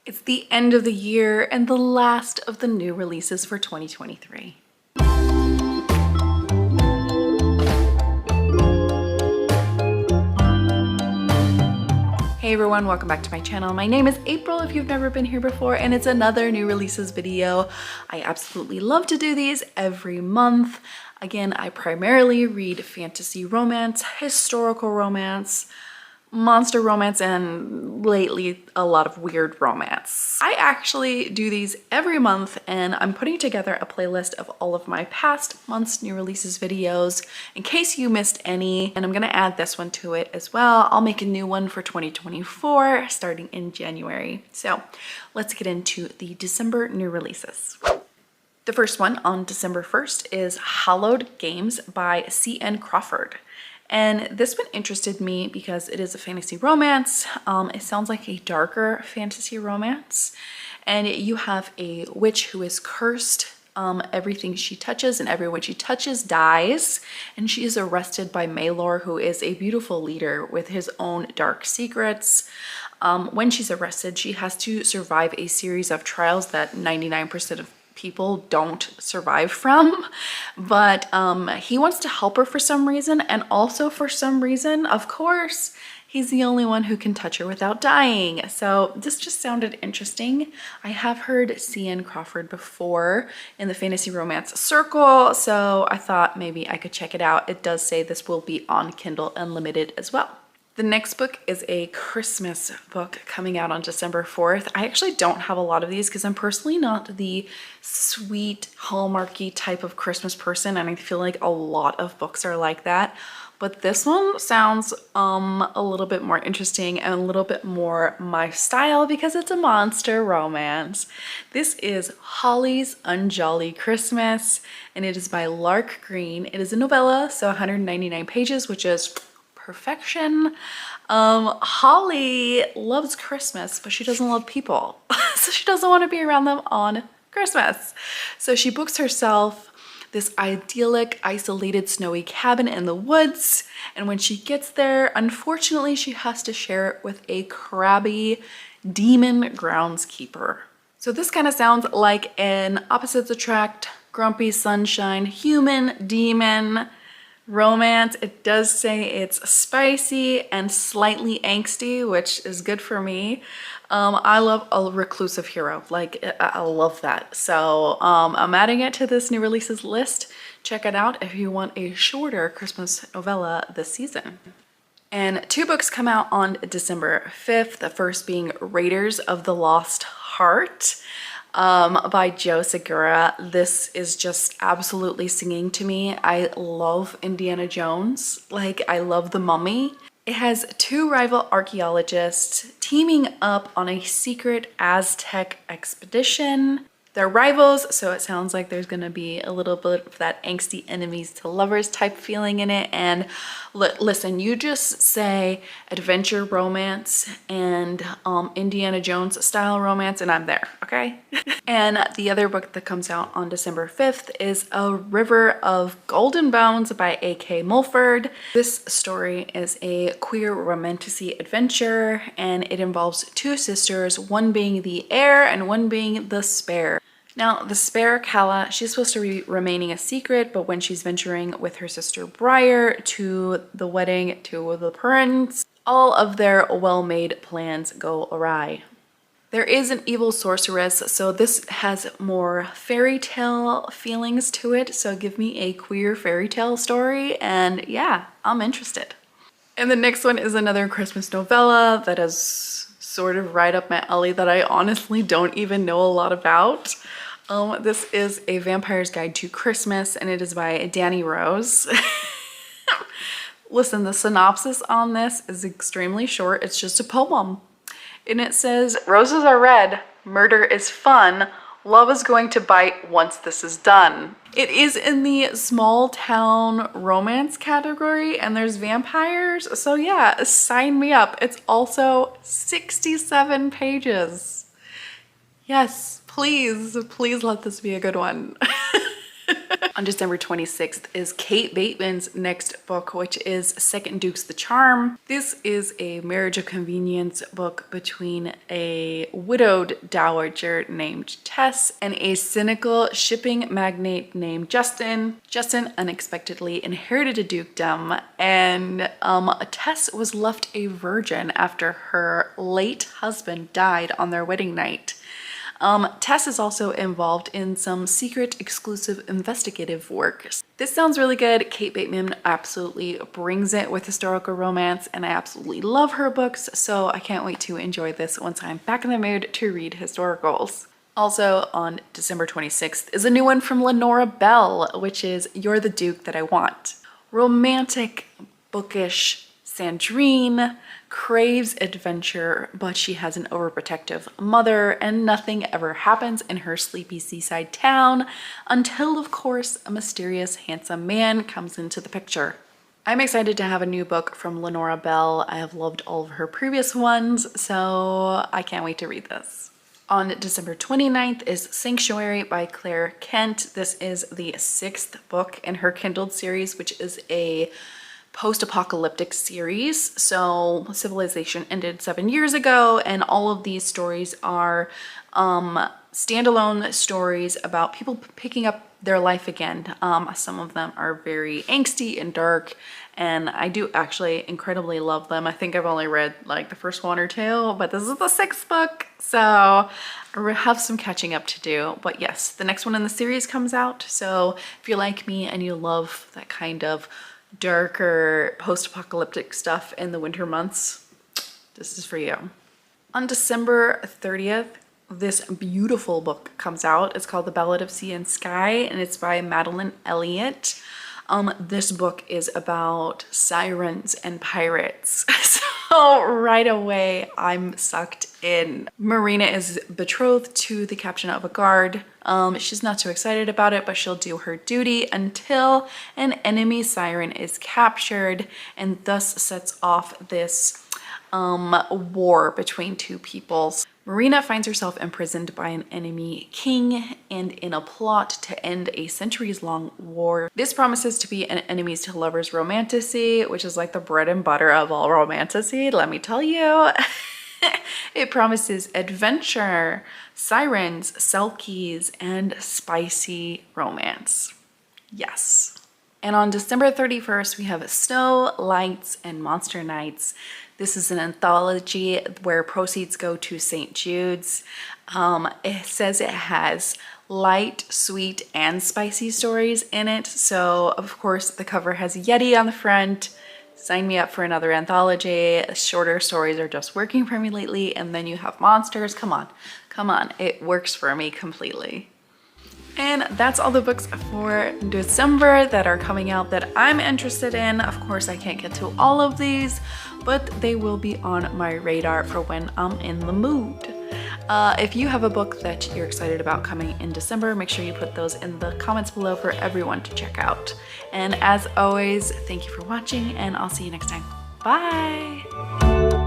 It's the end of the year and the last of the new releases for 2023. Hey everyone, welcome back to my channel. My name is April if you've never been here before, and it's another new releases video. I absolutely love to do these every month. Again, I primarily read fantasy romance, historical romance, monster romance, and lately a lot of weird romance. I actually do these every month, and I'm putting together a playlist of all of my past month's new releases videos in case you missed any, and I'm gonna add this one to it as well. I'll make a new one for 2024 starting in January. So let's get into the December new releases. The first one on December 1st is Hallowed Games by C.N. Crawford. And this one interested me because it is a fantasy romance. It sounds like a darker fantasy romance. And you have a witch who is cursed. Everything she touches and everyone she touches dies. And she is arrested by Maelor, who is a beautiful leader with his own dark secrets. When she's arrested, she has to survive a series of trials that 99% of people don't survive from, but he wants to help her for some reason, and also for some reason, of course, he's the only one who can touch her without dying. So this just sounded interesting. I have heard C.N. Crawford before in the fantasy romance circle, so I thought maybe I could check it out. It does say this will be on Kindle Unlimited as well. The next book is a Christmas book coming out on December 4th. I actually don't have a lot of these because I'm personally not the sweet, hallmarky type of Christmas person, and I feel like a lot of books are like that. But this one sounds a little bit more interesting and a little bit more my style because it's a monster romance. This is Holly's Unjolly Christmas, and it is by Lark Green. It is a novella, so 199 pages, which is perfection. Holly loves Christmas, but she doesn't love people. So she doesn't want to be around them on Christmas. So she books herself this idyllic, isolated, snowy cabin in the woods. And when she gets there, unfortunately, she has to share it with a crabby demon groundskeeper. So this kind of sounds like an opposites attract, grumpy sunshine, human demon romance. It does say it's spicy and slightly angsty, which is good for me. I love a reclusive hero. Like, I love that. So I'm adding it to this new releases list. Check it out if you want a shorter Christmas novella this season. And two books come out on December 5th. The first being Raiders of the Lost Heart by Joe Segura. This is just absolutely singing to me. I love Indiana Jones. Like, I love The Mummy. It has two rival archaeologists teaming up on a secret Aztec expedition. They're rivals, so it sounds like there's gonna be a little bit of that angsty enemies to lovers type feeling in it. And listen, you just say adventure romance and Indiana Jones style romance and I'm there, okay? And the other book that comes out on December 5th is A River of Golden Bones by A.K. Mulford. This story is a queer romantasy adventure, and it involves two sisters, one being the heir and one being the spare. Now, the spare, Calla, she's supposed to be remaining a secret, but when she's venturing with her sister Briar to the wedding to the prince, all of their well-made plans go awry. There is an evil sorceress, so this has more fairy tale feelings to it, so give me a queer fairy tale story, and yeah, I'm interested. And the next one is another Christmas novella that is sort of right up my alley that I honestly don't even know a lot about. This is A Vampire's Guide to Christmas, and it is by Danny Rose. Listen, the synopsis on this is extremely short. It's just a poem. And it says, "Roses are red, murder is fun, love is going to bite once this is done." It is in the small town romance category, and there's vampires, so yeah, sign me up. It's also 67 pages. Yes, please let this be a good one. On December 26th is Kate Bateman's next book, which is Second Duke's The Charm. This is a marriage of convenience book between a widowed dowager named Tess and a cynical shipping magnate named Justin. Justin unexpectedly inherited a dukedom, and Tess was left a virgin after her late husband died on their wedding night. Tess is also involved in some secret, exclusive investigative work. This sounds really good. Kate Bateman absolutely brings it with historical romance, and I absolutely love her books, so I can't wait to enjoy this once I'm back in the mood to read historicals. Also on December 26th is a new one from Lenora Bell, which is You're the Duke That I Want. Romantic, bookish Sandrine craves adventure, but she has an overprotective mother, and nothing ever happens in her sleepy seaside town until, of course, a mysterious, handsome man comes into the picture. I'm excited to have a new book from Lenora Bell. I have loved all of her previous ones, so I can't wait to read this. On December 29th is Sanctuary by Claire Kent. This is the 6th book in her Kindled series, which is a post-apocalyptic series. So civilization ended 7 years ago, and all of these stories are standalone stories about people picking up their life again. Some of them are very angsty and dark, and I do actually incredibly love them. I think I've only read like the first one or two, but this is the 6th book, so I have some catching up to do. But yes, the next one in the series comes out, so if you're like me and you love that kind of darker post-apocalyptic stuff in the winter months, this is for you. On December 30th, this beautiful book comes out. It's called The Ballad of Sea and Sky, and it's by Madeline Elliott. This book is about sirens and pirates. So right away, I'm sucked in. Marina is betrothed to the captain of a guard. She's not too excited about it, but she'll do her duty until an enemy siren is captured, and thus sets off this war between two peoples. Marina finds herself imprisoned by an enemy king and in a plot to end a centuries-long war. This promises to be an enemies to lovers romantasy, which is like the bread and butter of all romantasy, let me tell you. It promises adventure, sirens, selkies, and spicy romance. Yes. And on December 31st, we have Snow, Lights, and Monster Nights. This is an anthology where proceeds go to St. Jude's. It says it has light, sweet, and spicy stories in it. So, of course, the cover has Yeti on the front. Sign me up for another anthology. Shorter stories are just working for me lately. And then you have monsters. Come on, come on. It works for me completely. And that's all the books for December that are coming out that I'm interested in. Of course, I can't get to all of these, but they will be on my radar for when I'm in the mood. If you have a book that you're excited about coming in December, make sure you put those in the comments below for everyone to check out. And as always, thank you for watching, and I'll see you next time. Bye!